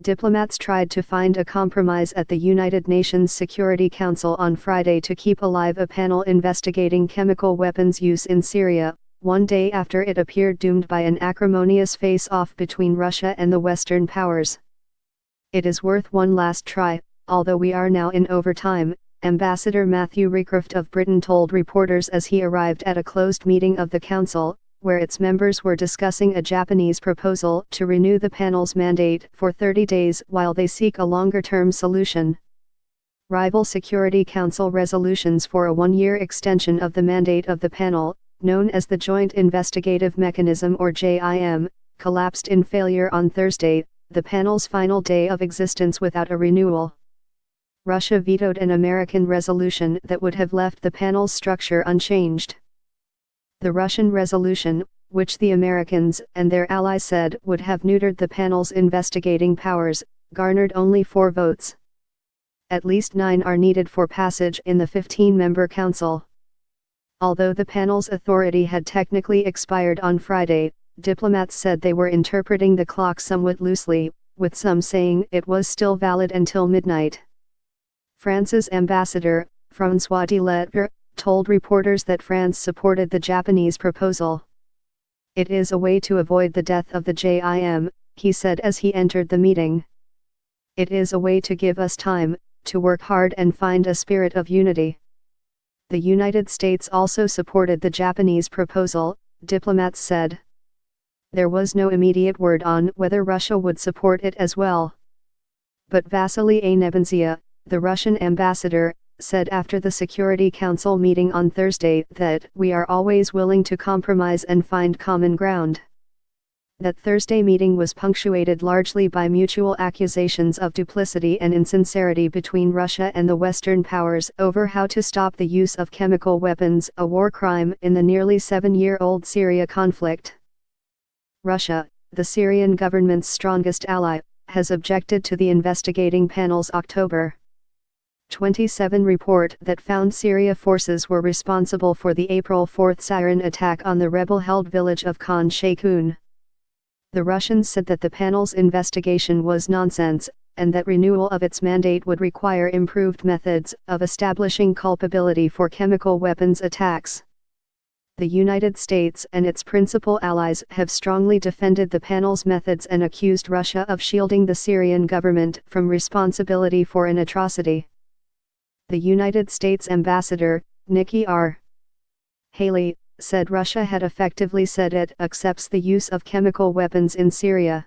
Diplomats tried to find a compromise at the United Nations Security Council on Friday to keep alive a panel investigating chemical weapons use in Syria, one day after it appeared doomed by an acrimonious face-off between Russia and the Western powers. It is worth one last try, although we are now in overtime, Ambassador Matthew Rycroft of Britain told reporters as he arrived at a closed meeting of the Council, where its members were discussing a Japanese proposal to renew the panel's mandate for 30 days while they seek a longer-term solution. Rival Security Council resolutions for a one-year extension of the mandate of the panel, known as the Joint Investigative Mechanism or JIM, collapsed in failure on Thursday, the panel's final day of existence without a renewal. Russia vetoed an American resolution that would have left the panel's structure unchanged. The Russian resolution, which the Americans and their allies said would have neutered the panel's investigating powers, garnered only 4 votes. At least 9 are needed for passage in the 15-member council. Although the panel's authority had technically expired on Friday, diplomats said they were interpreting the clock somewhat loosely, with some saying it was still valid until midnight. France's ambassador, François de Lettres, told reporters that France supported the Japanese proposal. "It is a way to avoid the death of the JIM," he said as he entered the meeting. "It is a way to give us time, to work hard and find a spirit of unity." The United States also supported the Japanese proposal, diplomats said. There was no immediate word on whether Russia would support it as well. But Vasily Nebenzia, the Russian ambassador, said after the Security Council meeting on Thursday that we are always willing to compromise and find common ground. That Thursday meeting was punctuated largely by mutual accusations of duplicity and insincerity between Russia and the Western powers over how to stop the use of chemical weapons, a war crime in the nearly 7-year-old Syria conflict. Russia, the Syrian government's strongest ally, has objected to the investigating panel's October 27 report that found Syria forces were responsible for the April 4 Syrian attack on the rebel-held village of Khan Sheikhoun. The Russians said that the panel's investigation was nonsense, and that renewal of its mandate would require improved methods of establishing culpability for chemical weapons attacks. The United States and its principal allies have strongly defended the panel's methods and accused Russia of shielding the Syrian government from responsibility for an atrocity. The United States ambassador, Nikki R. Haley, said Russia had effectively said it accepts the use of chemical weapons in Syria.